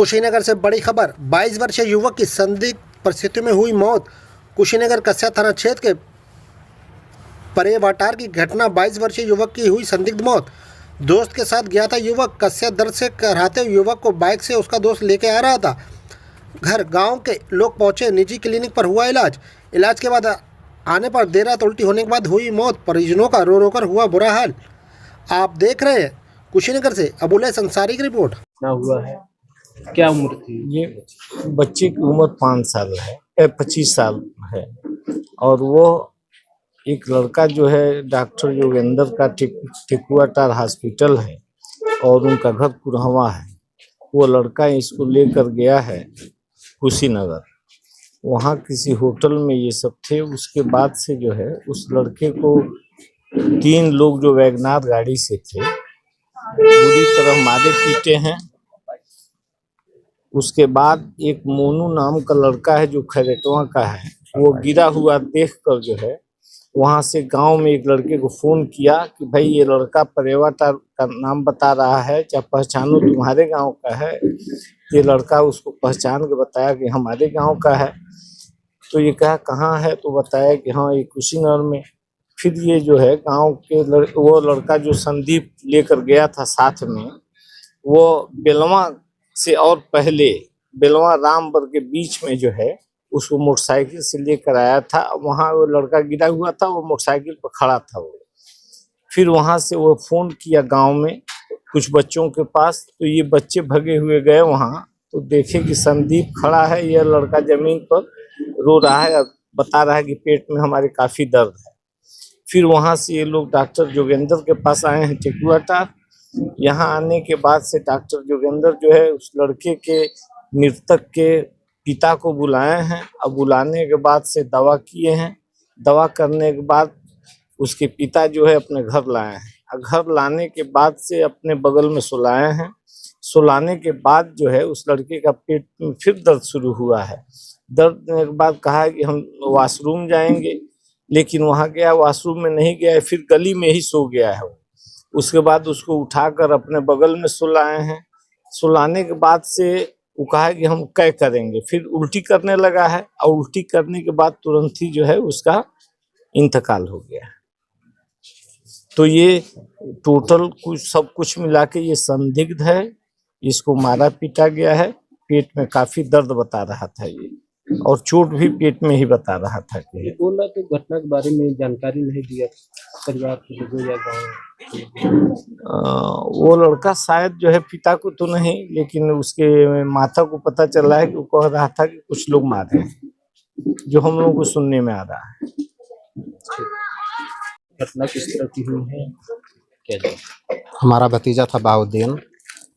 कुशीनगर से बड़ी खबर। 22 वर्षीय युवक की संदिग्ध परिस्थितियों में हुई मौत। कुशीनगर कस्या थाना क्षेत्र के परेवाटार की घटना। 22 वर्षीय युवक की हुई संदिग्ध मौत। दोस्त के साथ गया था युवक। कस्या दर्द से कराहते हुए युवक को बाइक से उसका दोस्त लेके आ रहा था घर। गांव के लोग पहुंचे। निजी क्लिनिक पर हुआ इलाज के बाद आने पर देर रात उल्टी होने के बाद हुई मौत। परिजनों का रो रो कर हुआ बुरा हाल। आप देख रहे हैं कुशीनगर से अबुलैस अंसारी की रिपोर्ट। ना हुआ है, क्या उम्र थी? ये बच्चे की उम्र 5 साल है, 25 साल है। और वो एक लड़का जो है डॉक्टर योगेंद्र का टिकुआटार हॉस्पिटल है और उनका घर कुरहवा है। वो लड़का इसको लेकर गया है कुशीनगर। वहाँ किसी होटल में ये सब थे। उसके बाद से जो है उस लड़के को 3 लोग जो वैगनार गाड़ी से थे बुरी तरह मारे पीटे हैं। उसके बाद एक मोनू नाम का लड़का है जो खैरटवा का है, वो गिरा हुआ देखकर जो है वहां से गांव में एक लड़के को फोन किया कि भाई ये लड़का परेवाटार का नाम बता रहा है, क्या पहचानो तुम्हारे गांव का है? ये लड़का उसको पहचान के बताया कि हमारे गांव का है। तो ये कहा कहाँ है? तो बताया कि हाँ ये कुशीनगर में। फिर ये जो है गांव के वो लड़का जो संदीप लेकर गया था साथ में, वो बेलवा से और पहले बेलवा रामपुर के बीच में जो है उसको मोटरसाइकिल से लेकर आया था। वहाँ वो लड़का गिरा हुआ था, वो मोटरसाइकिल पर खड़ा था वो। फिर वहाँ से वो फोन किया गांव में कुछ बच्चों के पास, तो ये बच्चे भगे हुए गए वहाँ। तो देखे कि संदीप खड़ा है, यह लड़का जमीन पर रो रहा है और बता रहा है कि पेट में हमारे काफी दर्द है। फिर वहाँ से ये लोग डॉक्टर योगेंद्र के पास आए हैं टिकुआटार। यहाँ आने के बाद से डॉक्टर योगेंद्र जो है उस लड़के के मृतक के पिता को बुलाए हैं। अब बुलाने के बाद से दवा किए हैं। दवा करने के बाद उसके पिता जो है अपने घर लाए हैं। घर लाने के बाद से अपने बगल में सुलाए हैं। सुलाने के बाद जो है उस लड़के का पेट में फिर दर्द शुरू हुआ है। दर्द के बाद कहा कि हम वॉशरूम जाएंगे, लेकिन वहाँ गया, वॉशरूम में नहीं गया, फिर गली में ही सो गया है वो। उसके बाद उसको उठाकर अपने बगल में सुलाए हैं। सुलाने के बाद से वो कहा कि हम क्या करेंगे, फिर उल्टी करने लगा है और उल्टी करने के बाद तुरंत ही जो है उसका इंतकाल हो गया। तो ये टोटल सब कुछ मिला के ये संदिग्ध है, इसको मारा पीटा गया है। पेट में काफी दर्द बता रहा था ये, और चोट भी पेट में ही बता रहा था कि बोला तो घटना के बारे में जानकारी नहीं दिया परिवार के लोगों या गाँव। वो लड़का शायद जो है पिता को तो नहीं, लेकिन उसके माता को पता चला है कि वो कह रहा था कि कुछ लोग मारे हैं, जो हम लोगों को सुनने में आ रहा है। घटना किस तरह की हुई है, क्या जाए? हमारा भतीजा था बाउद्दीन।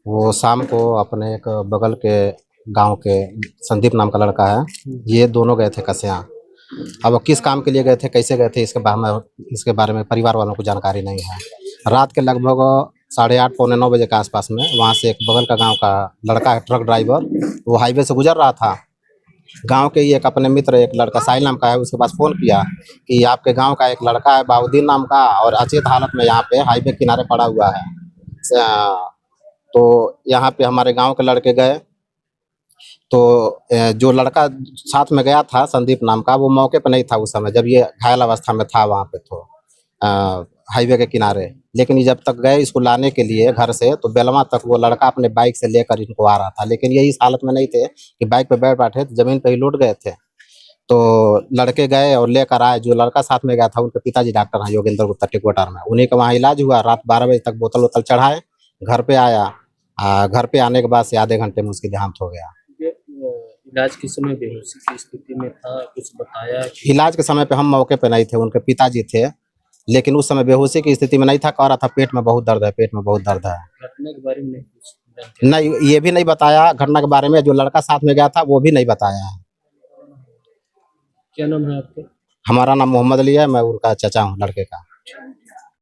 वो शाम को अपने एक बगल के गांव के संदीप नाम का लड़का है, ये दोनों गए थे कस्या। अब वो किस काम के लिए गए थे, कैसे गए थे, इसके बारे में परिवार वालों को जानकारी नहीं है। रात के लगभग 8:30 पौने 9 बजे के आसपास में वहाँ से एक बगल का गांव का लड़का है, ट्रक ड्राइवर, वो हाईवे से गुजर रहा था। गांव के ही एक अपने मित्र एक लड़का साहिल नाम का है, उसके पास फ़ोन किया कि आपके गांव का एक लड़का है बाउद्दीन नाम का और अचेत हालत में यहाँ पे हाईवे किनारे पड़ा हुआ है। तो यहाँ पे हमारे गांव के लड़के गए। तो जो लड़का साथ में गया था संदीप नाम का, वो मौके पर नहीं था उस समय जब ये घायल अवस्था में था वहाँ पे, तो हाईवे के किनारे। लेकिन ये जब तक गए इसको लाने के लिए घर से, तो बेलवा तक वो लड़का अपने बाइक से लेकर इनको आ रहा था। लेकिन ये इस हालत में नहीं थे कि बाइक पे बैठे थे, जमीन पे ही लौट गए थे। तो लड़के गए और लेकर आए। जो लड़का साथ में गया था उनके पिताजी डॉक्टर हैं योगेंद्र गुप्ता टिकुआटार में, उन्हीं का वहाँ इलाज हुआ। रात 12 बजे तक बोतल वोतल चढ़ाए, घर पे आया। घर पे आने के बाद से आधे घंटे में उसकी देहांत हो गया। इलाज के समय बेहोशी की स्थिति में था, कुछ बताया? इलाज के समय पे हम मौके पे नहीं थे, उनके पिताजी थे, लेकिन उस समय बेहोशी की स्थिति में नहीं था। कह रहा था पेट में बहुत दर्द है, पेट में बहुत दर्द है। घटना के बारे में नहीं, ये भी नहीं बताया घटना के बारे में। जो लड़का साथ में गया था वो भी नहीं बताया है। क्या नाम है आपका? हमारा नाम मोहम्मद अली है, मैं उनका चाचा हूँ लड़के का।